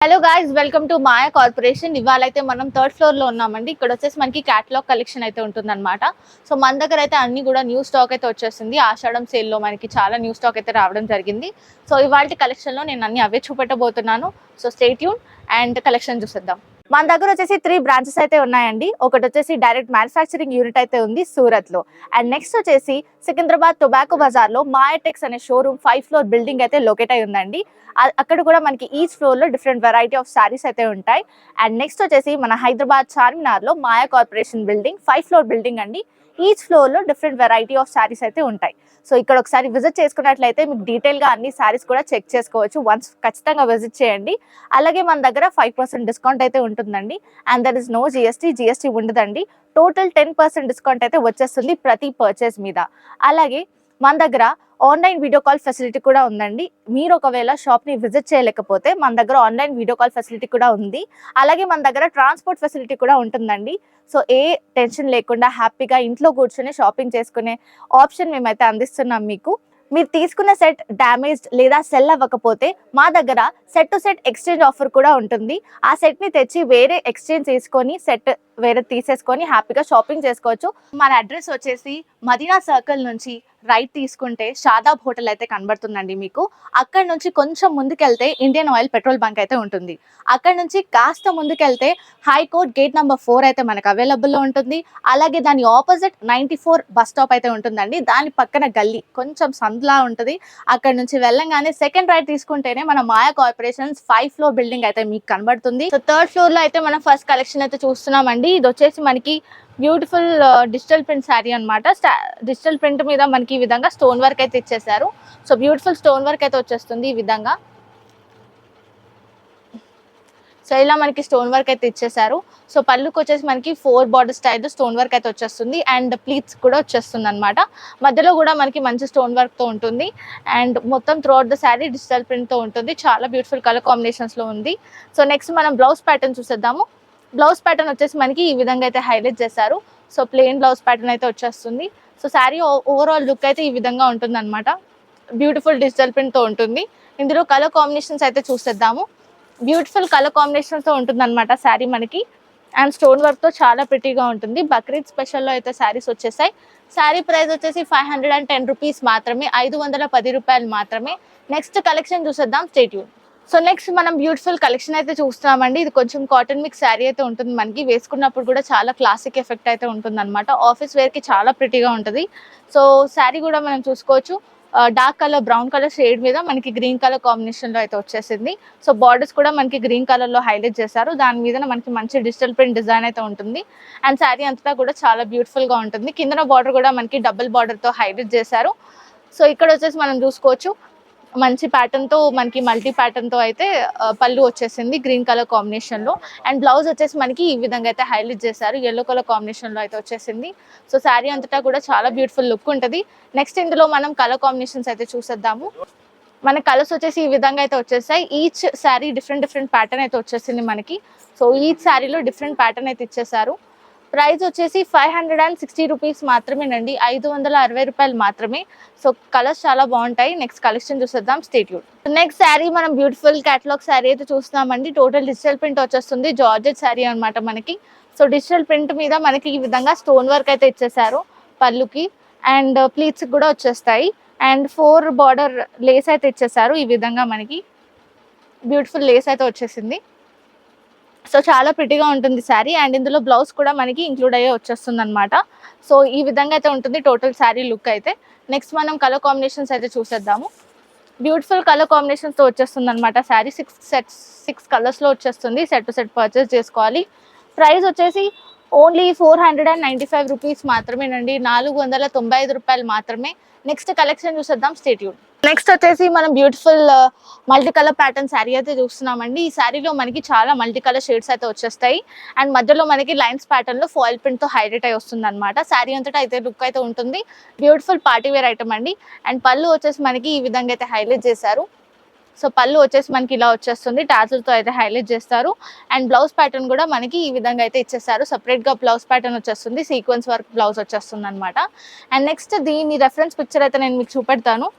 Hello guys, welcome to Maya corporation. ఇవాళ అయితే మనం థర్డ్ ఫ్లోర్ లో ఉన్నామండి. ఇక్కడ వచ్చేసి మనకి క్యాటలాగ్ కలెక్షన్ అయితే ఉంటుందన్నమాట. సో మన దగ్గర అయితే అన్ని కూడా న్యూ స్టాక్ అయితే వచ్చేసింది. ఆషాఢం సేల్ లో మనకి చాలా న్యూ స్టాక్ అయితే రావడం జరిగింది. సో ఇవాళ కలెక్షన్ లో నేను అన్ని అవే చూపెట్టబోతున్నాను. So stay tune and collection చూసేద్దాం. మన దగ్గర వచ్చేసి 3 బ్రాంచెస్ అయితే ఉన్నాయండి. ఒకటి వచ్చేసి డైరెక్ట్ మ్యానుఫ్యాక్చరింగ్ యూనిట్ అయితే ఉంది సూరత్ లో. అండ్ నెక్స్ట్ వచ్చేసి సికింద్రాబాద్ టొబాకో బజార్ లో మాయాటెక్స్ అనే షోరూమ్ 5th ఫ్లోర్ బిల్డింగ్ అయితే లొకేట్ అయి ఉందండి. అక్కడ కూడా మనకి ఈచ్ ఫ్లోర్ లో డిఫరెంట్ వెరైటీ ఆఫ్ సారీస్ అయితే ఉంటాయి. అండ్ నెక్స్ట్ వచ్చేసి మన హైదరాబాద్ చార్మినార్ లో Maya corporation building 5th floor building అండి. ఈచ్ ఫ్లోర్ లో డిఫరెంట్ వెరైటీ ఆఫ్ సారీస్ అయితే ఉంటాయి. సో ఇక్కడ ఒకసారి విజిట్ చేసుకున్నట్లయితే మీకు డీటెయిల్ గా అన్ని సారీస్ కూడా చెక్ చేసుకోవచ్చు. వన్స్ ఖచ్చితంగా విజిట్ చేయండి. అలాగే మన దగ్గర 5% డిస్కౌంట్ అయితే ఉంటుందండి. And there is no GST ఉండదండి. టోటల్ 10% డిస్కౌంట్ అయితే వచ్చేస్తుంది ప్రతి పర్చేస్ మీద. అలాగే మన దగ్గర ఆన్లైన్ వీడియో కాల్ ఫెసిలిటీ కూడా ఉందండి. మీరు ఒకవేళ షాప్ ని విజిట్ చేయలేకపోతే మన దగ్గర ఆన్లైన్ వీడియో కాల్ ఫెసిలిటీ కూడా ఉంది. అలాగే మన దగ్గర ట్రాన్స్పోర్ట్ ఫెసిలిటీ కూడా ఉంటుందండి. సో ఏ టెన్షన్ లేకుండా హ్యాపీగా ఇంట్లో కూర్చొని షాపింగ్ చేసుకునే ఆప్షన్ మేమైతే అందిస్తున్నాం మీకు. మీరు తీసుకున్న సెట్ డ్యామేజ్డ్ లేదా సెల్ అవ్వకపోతే మా దగ్గర set to set exchange offer కూడా ఉంటుంది. ఆ సెట్ ని తెచ్చి వేరే ఎక్స్చేంజ్ చేసుకొని సెట్ వేరే తీసేసుకొని హ్యాపీగా షాపింగ్ చేసుకోవచ్చు. మన అడ్రస్ వచ్చేసి మదీనా సర్కిల్ నుంచి రైట్ తీసుకుంటే షాదాబ్ హోటల్ అయితే కనబడుతుందండి మీకు. అక్కడ నుంచి కొంచెం ముందుకెళ్తే ఇండియన్ ఆయిల్ పెట్రోల్ బంక్ అయితే ఉంటుంది. అక్కడ నుంచి కాస్త ముందుకెళ్తే హైకోర్ట్ గేట్ నెంబర్ 4 అయితే మనకు అవైలబుల్లో ఉంటుంది. అలాగే దాని ఆపోజిట్ 94 బస్ స్టాప్ అయితే ఉంటుందండి. దాని పక్కన గల్లీ కొంచెం సందులా ఉంటుంది. అక్కడ నుంచి వెళ్ళంగానే సెకండ్ రైట్ తీసుకుంటేనే మన మాయా కార్పొరేషన్స్ 5th ఫ్లోర్ బిల్డింగ్ అయితే మీకు కనబడుతుంది. సో 3rd ఫ్లోర్ లో అయితే మనం ఫస్ట్ కలెక్షన్ అయితే చూస్తున్నామండి. ఇది వచ్చేసి మనకి బ్యూటిఫుల్ డిజిటల్ ప్రింట్ శారీ అనమాట. డిజిటల్ ప్రింట్ మీద మనకి ఈ విధంగా స్టోన్ వర్క్ అయితే ఇచ్చేసారు. సో బ్యూటిఫుల్ స్టోన్ వర్క్ అయితే వచ్చేస్తుంది ఈ విధంగా. సో ఇలా మనకి స్టోన్ వర్క్ అయితే ఇచ్చేసారు. సో పళ్ళుకి వచ్చేసి మనకి 4 బార్డర్ స్టైల్ స్టోన్ వర్క్ అయితే వచ్చేస్తుంది. అండ్ ప్లీట్స్ కూడా వచ్చేస్తుంది అనమాట. మధ్యలో కూడా మనకి మంచి స్టోన్ వర్క్ తో ఉంటుంది. అండ్ మొత్తం throughout the sari digital print తో ఉంటుంది. చాలా బ్యూటిఫుల్ కలర్ కాంబినేషన్స్ లో ఉంది. సో నెక్స్ట్ మనం బ్లౌజ్ ప్యాటర్న్ చూసేద్దాము. బ్లౌజ్ ప్యాటర్న్ వచ్చేసి మనకి ఈ విధంగా అయితే హైలైట్ చేశారు. సో ప్లెయిన్ బ్లౌజ్ ప్యాటర్న్ అయితే వచ్చేస్తుంది. సో శారీ ఓవరాల్ లుక్ అయితే ఈ విధంగా ఉంటుంది అనమాట. బ్యూటిఫుల్ డిజిటల్ ప్రింట్ తో ఉంటుంది. ఇందులో కలర్ కాంబినేషన్స్ అయితే చూసేద్దాము. బ్యూటిఫుల్ కలర్ కాంబినేషన్స్ తో ఉంటుంది అనమాట శారీ మనకి. అండ్ స్టోన్ వర్క్ తో చాలా ప్రిటీగా ఉంటుంది. బక్రీద్ స్పెషల్లో అయితే శారీస్ వచ్చేసాయి. శారీ ప్రైస్ వచ్చేసి 510 రూపీస్ మాత్రమే, 510 రూపాయలు మాత్రమే. నెక్స్ట్ కలెక్షన్ చూసేద్దాం, స్టే ట్యూన్. సో నెక్స్ట్ మనం బ్యూటిఫుల్ కలెక్షన్ అయితే చూస్తున్నామండి. ఇది కొంచెం కాటన్ మిక్స్ శారీ అయితే ఉంటుంది మనకి. వేసుకున్నప్పుడు కూడా చాలా క్లాసిక్ ఎఫెక్ట్ అయితే ఉంటుంది అనమాట. ఆఫీస్ వేర్ కి చాలా ప్రిటీగా ఉంటుంది. సో శారీ కూడా మనం చూసుకోవచ్చు. Dark colour brown colour shade మీద మనకి గ్రీన్ కలర్ కాంబినేషన్ లో అయితే వచ్చేసింది. సో బార్డర్స్ కూడా మనకి గ్రీన్ కలర్ లో హైలైట్ చేశారు. దాని మీద మనకి మంచి డిజిటల్ ప్రింట్ డిజైన్ అయితే ఉంటుంది. అండ్ శారీ అంతా కూడా చాలా బ్యూటిఫుల్ గా ఉంటుంది. కింద బార్డర్ కూడా మనకి డబుల్ బార్డర్ తో హైలైట్ చేశారు. సో ఇక్కడ వచ్చేసి మనం చూసుకోవచ్చు మంచి ప్యాటర్న్ తో మనకి మల్టీ ప్యాటర్న్ తో అయితే పళ్ళు వచ్చేసింది గ్రీన్ కలర్ కాంబినేషన్ లో. అండ్ బ్లౌజ్ వచ్చేసి మనకి ఈ విధంగా అయితే హైలైట్ చేశారు. ఎల్లో కలర్ కాంబినేషన్ లో అయితే వచ్చేసింది. సో శారీ అంతటా కూడా చాలా బ్యూటిఫుల్ లుక్ ఉంటుంది. నెక్స్ట్ ఇందులో మనం కలర్ కాంబినేషన్స్ అయితే చూసేద్దాము. మన కలర్స్ వచ్చేసి ఈ విధంగా అయితే వచ్చేసాయి. ఈచ్ శారీ డిఫరెంట్ ప్యాటర్న్ అయితే వచ్చేసింది మనకి. సో ఈచ్ శారీలో డిఫరెంట్ ప్యాటర్న్ అయితే ఇచ్చేసారు. ప్రైస్ వచ్చేసి 560 రూపీస్ మాత్రమేనండి, 560 రూపాయలు మాత్రమే. సో కలర్స్ చాలా బాగుంటాయి. నెక్స్ట్ కలెక్షన్ చూసేద్దాం, స్టే ట్యూన్. నెక్స్ట్ శారీ మనం బ్యూటిఫుల్ క్యాటలాగ్ శారీ అయితే చూస్తున్నామండి. టోటల్ డిజిటల్ ప్రింట్ వచ్చేస్తుంది. జార్జెట్ శారీ అనమాట మనకి. సో డిజిటల్ ప్రింట్ మీద మనకి ఈ విధంగా స్టోన్ వర్క్ అయితే ఇచ్చేసారు పళ్ళుకి. అండ్ ప్లీట్స్ కూడా వచ్చేస్తాయి. అండ్ 4 బార్డర్ లేస్ అయితే ఇచ్చేసారు. ఈ విధంగా మనకి బ్యూటిఫుల్ లేస్ అయితే వచ్చేసింది. సో చాలా ప్రిటీగా ఉంటుంది శారీ. అండ్ ఇందులో బ్లౌజ్ కూడా మనకి ఇంక్లూడ్ అయ్యే వచ్చేస్తుంది అనమాట. సో ఈ విధంగా అయితే ఉంటుంది టోటల్ శారీ లుక్ అయితే. నెక్స్ట్ మనం కలర్ కాంబినేషన్స్ అయితే చూసేద్దాము. బ్యూటిఫుల్ కలర్ కాంబినేషన్స్తో వచ్చేస్తుంది అనమాట శారీ. 6 కలర్స్లో వచ్చేస్తుంది. సెట్ టు సెట్ పర్చేస్ చేసుకోవాలి. ప్రైస్ వచ్చేసి ఓన్లీ 495 రూపీస్ మాత్రమేనండి, 495 రూపాయలు మాత్రమే. నెక్స్ట్ కలెక్షన్ చూసేద్దాం, స్టే ట్యూన్. నెక్స్ట్ వచ్చేసి మనం beautiful multi colour pattern sari అయితే చూస్తున్నామండి. ఈ శారీలో మనకి చాలా మల్టీ కలర్ షేడ్స్ అయితే వచ్చేస్తాయి. అండ్ మధ్యలో మనకి లైన్స్ ప్యాటర్న్ లో ఫాయిల్ ప్రింట్ తో హైలైట్ అయి వస్తుంది అనమాట. శారీ అంతటా అయితే లుక్ అయితే ఉంటుంది. బ్యూటిఫుల్ పార్టీ వేర్ ఐటమ్ అండి. అండ్ పళ్ళు వచ్చేసి మనకి ఈ విధంగా అయితే హైలైట్ చేశారు. సో పళ్ళు వచ్చేసి మనకి ఇలా వచ్చేస్తుంది. టాజులతో అయితే హైలైట్ చేస్తారు. అండ్ బ్లౌజ్ ప్యాటర్న్ కూడా మనకి ఈ విధంగా అయితే ఇచ్చేసారు. సపరేట్ గా బ్లౌజ్ ప్యాటర్న్ వచ్చేస్తుంది. సీక్వెన్స్ వర్క్ బ్లౌజ్ వచ్చేస్తుంది అనమాట. అండ్ నెక్స్ట్ దీని రెఫరెన్స్ పిక్చర్ అయితే నేను మీకు చూపెడతాను.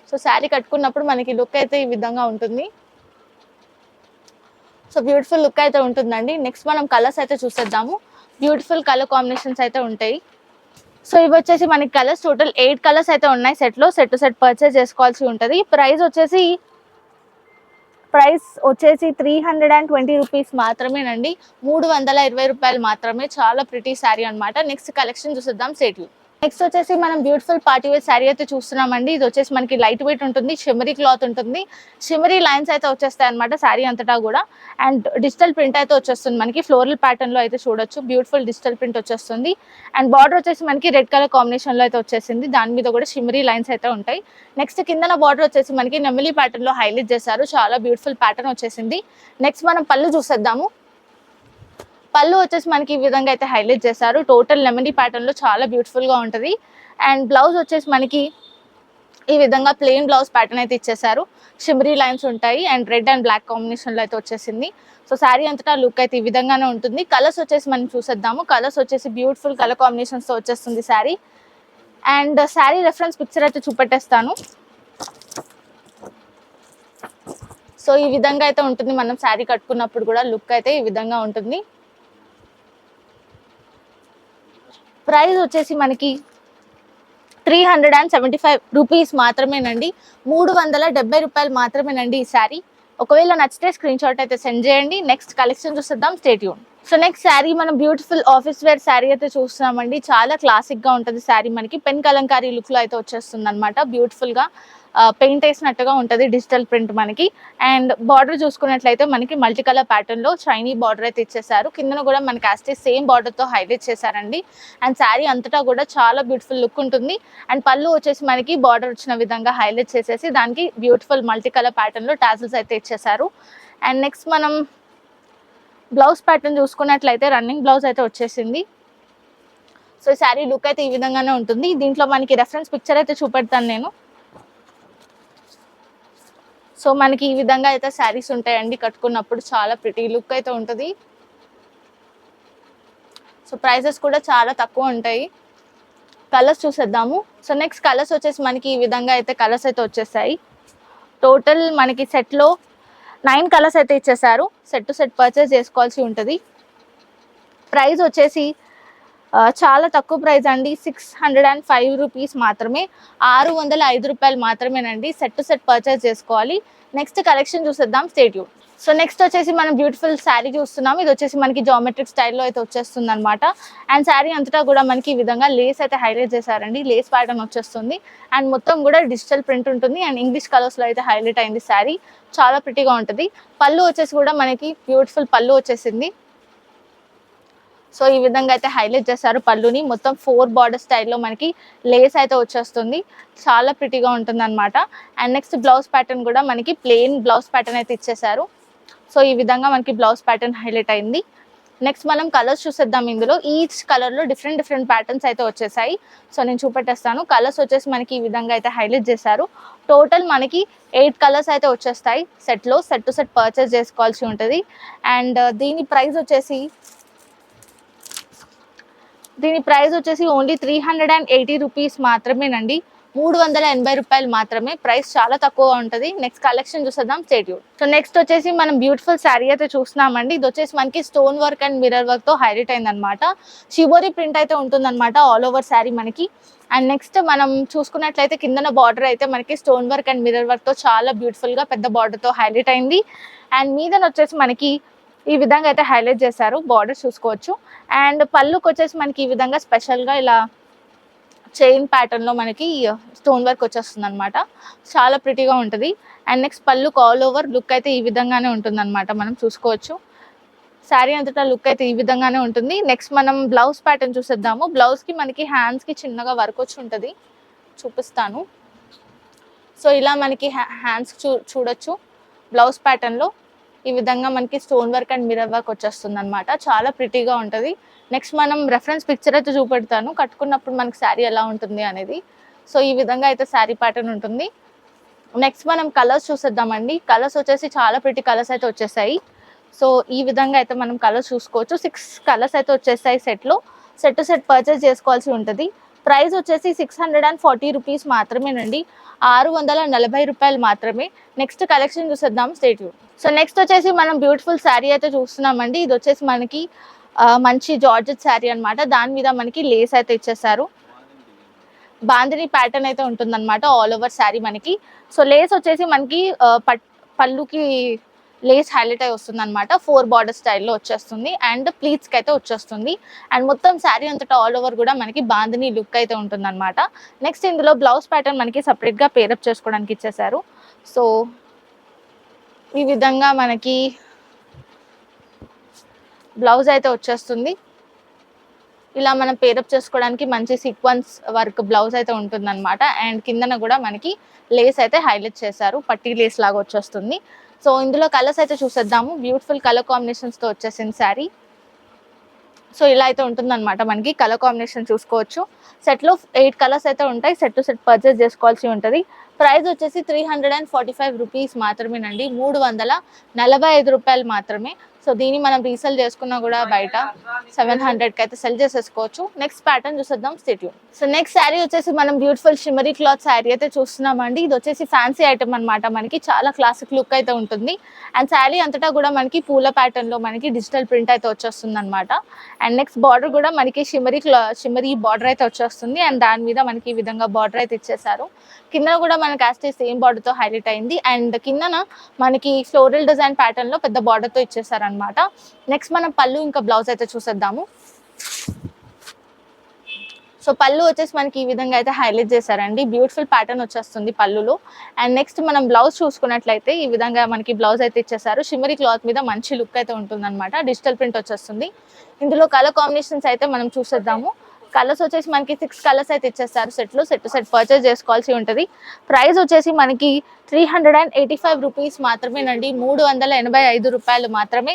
సో సో శారీ కట్టుకున్నప్పుడు మనకి లుక్ అయితే ఈ విధంగా ఉంటుంది. సో బ్యూటిఫుల్ లుక్ అయితే ఉంటుందండి. నెక్స్ట్ మనం కలర్స్ అయితే చూసేద్దాము. బ్యూటిఫుల్ కలర్ కాంబినేషన్స్ అయితే ఉంటాయి. సో ఇవి వచ్చేసి మనకి కలర్స్ టోటల్ 8 కలర్స్ అయితే ఉన్నాయి సెట్లో. సెట్ టు సెట్ పర్చేస్ చేసుకోవాల్సి ఉంటుంది. ప్రైస్ వచ్చేసి 320 రూపీస్ మాత్రమేనండి. 320 రూపాయలు మాత్రమే. చాలా ప్రిటీ శారీ అనమాట. నెక్స్ట్ కలెక్షన్ చూసేద్దాం. Stay tune. నెక్స్ట్ వచ్చేసి మనం బ్యూటిఫుల్ పార్టీ వేర్ శారీ అయితే చూస్తున్నామండి. ఇది వచ్చేసి మనకి లైట్ వెయిట్ ఉంటుంది, షిమరీ క్లాత్ ఉంటుంది, షిమరీ లైన్స్ అయితే వచ్చేస్తాయి అనమాట శారీ అంతటా కూడా. అండ్ డిజిటల్ ప్రింట్ అయితే వచ్చేస్తుంది మనకి. ఫ్లోరల్ ప్యాటర్న్ లో అయితే చూడొచ్చు. బ్యూటిఫుల్ డిజిటల్ ప్రింట్ వచ్చేస్తుంది. అండ్ బార్డర్ వచ్చేసి మనకి రెడ్ కలర్ కాంబినేషన్ లో అయితే వచ్చేసింది. దాని మీద కూడా షిమరీ లైన్స్ అయితే ఉంటాయి. నెక్స్ట్ కిందన బార్డర్ వచ్చేసి మనకి నెమిలీ ప్యాటర్న్ లో హైలైట్ చేశారు. చాలా బ్యూటిఫుల్ ప్యాటర్న్ వచ్చేసింది. నెక్స్ట్ మనం పళ్ళు చూసేద్దాము. పళ్ళు వచ్చేసి మనకి ఈ విధంగా అయితే హైలైట్ చేశారు. టోటల్ లెమనీ ప్యాటర్న్ లో చాలా బ్యూటిఫుల్ గా ఉంటుంది. అండ్ బ్లౌజ్ వచ్చేసి మనకి ఈ విధంగా ప్లెయిన్ బ్లౌజ్ ప్యాటర్న్ అయితే ఇచ్చేసారు. షిమరీ లైన్స్ ఉంటాయి and red and black combination లో అయితే వచ్చేసింది. సో శారీ అంతటా లుక్ అయితే ఈ విధంగానే ఉంటుంది. కలర్స్ వచ్చేసి మనం చూసేద్దాము. కలర్స్ వచ్చేసి బ్యూటిఫుల్ కలర్ కాంబినేషన్స్ తో వచ్చేస్తుంది sari. And sari reference picture అయితే చూపెట్టేస్తాను. సో ఈ విధంగా అయితే ఉంటుంది. మనం శారీ కట్టుకున్నప్పుడు కూడా లుక్ అయితే ఈ విధంగా ఉంటుంది. ప్రైస్ వచ్చేసి మనకి 375 రూపీస్ మాత్రమేనండి. 370 రూపాయలు మాత్రమేనండి ఈ శారీ. ఒకవేళ నచ్చితే స్క్రీన్ షాట్ అయితే సెండ్ చేయండి. నెక్స్ట్ కలెక్షన్ చూసేద్దాం. Stay tune. So next sari మనం బ్యూటిఫుల్ ఆఫీస్ వేర్ శారీ అయితే చూస్తున్నామండి. చాలా క్లాసిక్ గా ఉంటుంది శారీ. మనకి పెన్ కలంకారీ లుక్ లో అయితే వచ్చేస్తుంది అనమాట. బ్యూటిఫుల్ గా పెయింట్ వేసినట్టుగా ఉంటుంది డిజిటల్ ప్రింట్ మనకి. అండ్ బార్డర్ చూసుకున్నట్లయితే మనకి మల్టీ కలర్ ప్యాటర్న్ లో షైనీ బార్డర్ అయితే ఇచ్చేసారు. కిందన కూడా మనకి యాస్టే సేమ్ బార్డర్ తో హైలైట్ చేశారండి. అండ్ శారీ అంతటా కూడా చాలా బ్యూటిఫుల్ లుక్ ఉంటుంది. అండ్ పళ్ళు వచ్చేసి మనకి బార్డర్ వచ్చిన విధంగా హైలైట్ చేసేసి దానికి బ్యూటిఫుల్ మల్టీ కలర్ ప్యాటర్న్ లో టాజిల్స్ అయితే ఇచ్చేసారు. అండ్ నెక్స్ట్ మనం బ్లౌజ్ ప్యాటర్న్ చూసుకున్నట్లయితే రన్నింగ్ బ్లౌజ్ అయితే వచ్చేసింది. సో ఈ శారీ లుక్ అయితే ఈ విధంగానే ఉంటుంది. దీంట్లో మనకి రెఫరెన్స్ పిక్చర్ అయితే చూపెడతాను నేను. సో మనకి ఈ విధంగా అయితే శారీస్ ఉంటాయండి. కట్టుకున్నప్పుడు చాలా ప్రిటీ లుక్ అయితే ఉంటుంది. సో ప్రైజెస్ కూడా చాలా తక్కువ ఉంటాయి. కలర్స్ చూసేద్దాము. సో నెక్స్ట్ కలర్స్ వచ్చేసి మనకి ఈ విధంగా అయితే కలర్స్ అయితే వచ్చేసాయి. టోటల్ మనకి సెట్లో 9 కలర్స్ అయితే ఇచ్చేసారు. సెట్ టు సెట్ పర్చేస్ చేసుకోవాల్సి ఉంటుంది. ప్రైస్ వచ్చేసి చాలా తక్కువ ప్రైస్ అండి. 605 రూపీస్ మాత్రమే. 605 రూపాయలు మాత్రమేనండి. సెట్ టు సెట్ పర్చేస్ చేసుకోవాలి. నెక్స్ట్ కలెక్షన్ చూసేద్దాం. Stay tune. సో నెక్స్ట్ వచ్చేసి మనం బ్యూటిఫుల్ శారీ చూస్తున్నాం. ఇది వచ్చేసి మనకి జామెట్రిక్ స్టైల్లో అయితే వచ్చేస్తుంది అనమాట. అండ్ శారీ అంతటా కూడా మనకి ఈ విధంగా లేస్ అయితే హైలైట్ చేశారండి. లేస్ ప్యాటర్న్ వచ్చేస్తుంది. అండ్ మొత్తం కూడా డిజిటల్ ప్రింట్ ఉంటుంది. అండ్ ఇంగ్లీష్ కలర్స్ లో అయితే హైలైట్ అయింది శారీ. చాలా ప్రిటీగా ఉంటుంది. పళ్ళు వచ్చేసి కూడా మనకి బ్యూటిఫుల్ పళ్ళు వచ్చేసింది. సో ఈ విధంగా అయితే హైలైట్ చేశారు పళ్ళుని. మొత్తం 4 బార్డర్ స్టైల్లో మనకి లేస్ అయితే వచ్చేస్తుంది. చాలా ప్రిటీగా ఉంటుంది అనమాట. అండ్ నెక్స్ట్ బ్లౌజ్ ప్యాటర్న్ కూడా మనకి ప్లెయిన్ బ్లౌజ్ ప్యాటర్న్ అయితే ఇచ్చేసారు. సో ఈ విధంగా మనకి బ్లౌజ్ ప్యాటర్న్ హైలైట్ అయింది. నెక్స్ట్ మనం కలర్స్ చూసేద్దాం. ఇందులో ఈచ్ కలర్ లో డిఫరెంట్ ప్యాటర్న్స్ అయితే వచ్చేసాయి. సో నేను చూపెట్టేస్తాను. కలర్స్ వచ్చేసి మనకి ఈ విధంగా అయితే హైలైట్ చేశారు. టోటల్ మనకి 8 కలర్స్ అయితే వచ్చేస్తాయి సెట్లో. సెట్ టు సెట్ పర్చేస్ చేసుకోవాల్సి ఉంటుంది. అండ్ దీని ప్రైస్ వచ్చేసి ఓన్లీ 380 రూపీస్ మాత్రమేనండి. 380 రూపాయలు మాత్రమే. ప్రైస్ చాలా తక్కువగా ఉంటుంది. నెక్స్ట్ కలెక్షన్ చూసేద్దాం. Stay tune. సో నెక్స్ట్ వచ్చేసి మనం బ్యూటిఫుల్ శారీ అయితే చూస్తున్నామండి. ఇది వచ్చేసి మనకి stone work and mirror work తో హైలైట్ అయింది అనమాట. షిబోరి ప్రింట్ అయితే ఉంటుంది అనమాట ఆల్ ఓవర్ శారీ మనకి. అండ్ నెక్స్ట్ మనం చూసుకున్నట్లయితే కిందన బార్డర్ అయితే మనకి stone work and mirror work తో చాలా బ్యూటిఫుల్ గా పెద్ద బార్డర్ తో హైలైట్ అయింది. అండ్ మీదన వచ్చేసి మనకి ఈ విధంగా అయితే హైలైట్ చేశారు. బార్డర్ చూసుకోవచ్చు. అండ్ పళ్ళుకి వచ్చేసి మనకి ఈ విధంగా స్పెషల్ గా ఇలా చైన్ ప్యాటర్న్ లో మనకి స్టోన్ వర్క్ వచ్చేస్తుంది అనమాట. చాలా ప్రిటీగా ఉంటుంది. అండ్ నెక్స్ట్ పళ్ళుకి ఆల్ ఓవర్ లుక్ అయితే ఈ విధంగానే ఉంటుంది అనమాట. మనం చూసుకోవచ్చు. శారీ అంతటా లుక్ అయితే ఈ విధంగానే ఉంటుంది. నెక్స్ట్ మనం బ్లౌజ్ ప్యాటర్న్ చూసేద్దాము. బ్లౌజ్ కి మనకి హ్యాండ్స్ కి చిన్నగా వర్క్ వచ్చి ఉంటుంది. చూపిస్తాను. సో ఇలా మనకి హ్యాండ్స్ చూడొచ్చు. బ్లౌజ్ ప్యాటర్న్ లో ఈ విధంగా మనకి stone work and mirror work వచ్చేస్తుంది అనమాట. చాలా ప్రిటీగా ఉంటుంది. నెక్స్ట్ మనం రెఫరెన్స్ పిక్చర్ అయితే చూపెడతాను కట్టుకున్నప్పుడు మనకి శారీ ఎలా ఉంటుంది అనేది. సో ఈ విధంగా అయితే శారీ ప్యాటర్న్ ఉంటుంది. నెక్స్ట్ మనం కలర్స్ చూసేద్దామండి. కలర్స్ వచ్చేసి చాలా ప్రిటీ కలర్స్ అయితే వచ్చేసాయి. సో ఈ విధంగా అయితే మనం కలర్స్ చూసుకోవచ్చు. 6 కలర్స్ అయితే వచ్చేసాయి సెట్లో. సెట్ టు సెట్ పర్చేస్ చేసుకోవాల్సి ఉంటుంది. ప్రైస్ వచ్చేసి 640 రూపీస్ మాత్రమేనండి, 640 రూపాయలు మాత్రమే. నెక్స్ట్ కలెక్షన్ చూసేద్దాం, స్టే ట్యూన్. సో నెక్స్ట్ వచ్చేసి మనం బ్యూటిఫుల్ శారీ అయితే చూస్తున్నామండి. ఇది వచ్చేసి మనకి మంచి జార్జెట్ శారీ అన్నమాట. దాని మీద మనకి లేస్ అయితే ఇచ్చేసారు, బాందిని ప్యాటర్న్ అయితే ఉంటుందన్నమాట ఆల్ ఓవర్ శారీ మనకి. సో లేస్ వచ్చేసి మనకి పళ్ళుకి లేస్ హైలైట్ అయి వస్తుంది అనమాట, 4 బార్డర్ స్టైల్లో వచ్చేస్తుంది అండ్ ప్లీట్స్కి అయితే వచ్చేస్తుంది. అండ్ మొత్తం శారీ అంతటా ఆల్ ఓవర్ కూడా మనకి బాందిని లుక్ అయితే ఉంటుంది అనమాట. నెక్స్ట్ ఇందులో బ్లౌజ్ ప్యాటర్న్ మనకి సపరేట్గా పేరప్ చేసుకోవడానికి ఇచ్చేసారు. సో ఈ విధంగా మనకి బ్లౌజ్ అయితే వచ్చేస్తుంది. ఇలా మనం పేరప్ చేసుకోవడానికి మంచి సీక్వెన్స్ వర్క్ బ్లౌజ్ అయితే ఉంటుందన్నమాట. అండ్ కిందన కూడా మనకి లేస్ అయితే హైలైట్ చేశారు, పట్టీ లేస్ లాగా వచ్చేస్తుంది. సో ఇందులో కలర్స్ అయితే చూసేద్దాము. బ్యూటిఫుల్ కలర్ కాంబినేషన్స్తో వచ్చేసింది శారీ. సో ఇలా అయితే ఉంటుందన్నమాట, మనకి కలర్ కాంబినేషన్ చూసుకోవచ్చు. సెట్లో 8 కలర్స్ అయితే ఉంటాయి, సెట్ టు సెట్ పర్చేస్ చేసుకోవాల్సి ఉంటుంది. ప్రైస్ వచ్చేసి 345 రూపీస్ మాత్రమేనండి, 345 రూపాయలు మాత్రమే. సో దీన్ని మనం రీసెల్ చేసుకున్నా కూడా బయట 700కి అయితే సెల్ చేసేసుకోవచ్చు. నెక్స్ట్ ప్యాటర్న్ చూసేద్దాం, stay tune. So next sari వచ్చేసి మనం బ్యూటిఫుల్ షిమరీ క్లాత్ శారీ అయితే చూస్తున్నామండి. ఇది వచ్చేసి ఫ్యాన్సీ ఐటమ్ అనమాట, మనకి చాలా క్లాసిక్ లుక్ అయితే ఉంటుంది. అండ్ శారీ అంతటా కూడా మనకి పూల ప్యాటర్న్లో మనకి డిజిటల్ ప్రింట్ అయితే వచ్చేస్తుంది అనమాట. అండ్ నెక్స్ట్ బార్డర్ కూడా మనకి షిమరీ బార్డర్ అయితే వచ్చేస్తుంది. అండ్ దాని మీద మనకి ఈ విధంగా బార్డర్ అయితే ఇచ్చేసారు. కింద కూడా మనకి యాస్టే సేమ్ బార్డర్తో హైలైట్ అయింది. అండ్ కిందన మనకి ఫ్లోరల్ డిజైన్ ప్యాటర్న్లో పెద్ద బార్డర్తో ఇచ్చేసారు అనమాట. నెక్స్ట్ మనం పళ్ళు ఇంకా బ్లౌజ్ అయితే చూసేద్దాము. సో పళ్ళు వచ్చేసి మనకి ఈ విధంగా అయితే హైలైట్ చేశారండి, బ్యూటిఫుల్ ప్యాటర్న్ వచ్చేస్తుంది పళ్ళులో. అండ్ నెక్స్ట్ మనం బ్లౌజ్ చూసుకున్నట్లయితే ఈ విధంగా మనకి బ్లౌజ్ అయితే ఇచ్చేసారు. షిమరీ క్లాత్ మీద మంచి లుక్ అయితే ఉంటుంది అనమాట, డిజిటల్ ప్రింట్ వచ్చేస్తుంది. ఇందులో కలర్ కాంబినేషన్స్ అయితే మనం చూసేద్దాము. కలర్స్ వచ్చేసి మనకి 6 కలర్స్ అయితే ఇచ్చేస్తారు సెట్లో, సెట్ టు సెట్ పర్చేస్ చేసుకోవాల్సి ఉంటుంది. ప్రైస్ వచ్చేసి మనకి 385 రూపీస్ మాత్రమేనండి, 385 రూపాయలు మాత్రమే.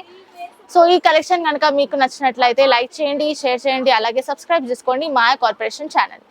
సో ఈ కలెక్షన్ కనుక మీకు నచ్చినట్లయితే లైక్ చేయండి, షేర్ చేయండి, అలాగే సబ్స్క్రైబ్ చేసుకోండి మాయా కార్పొరేషన్ ఛానల్.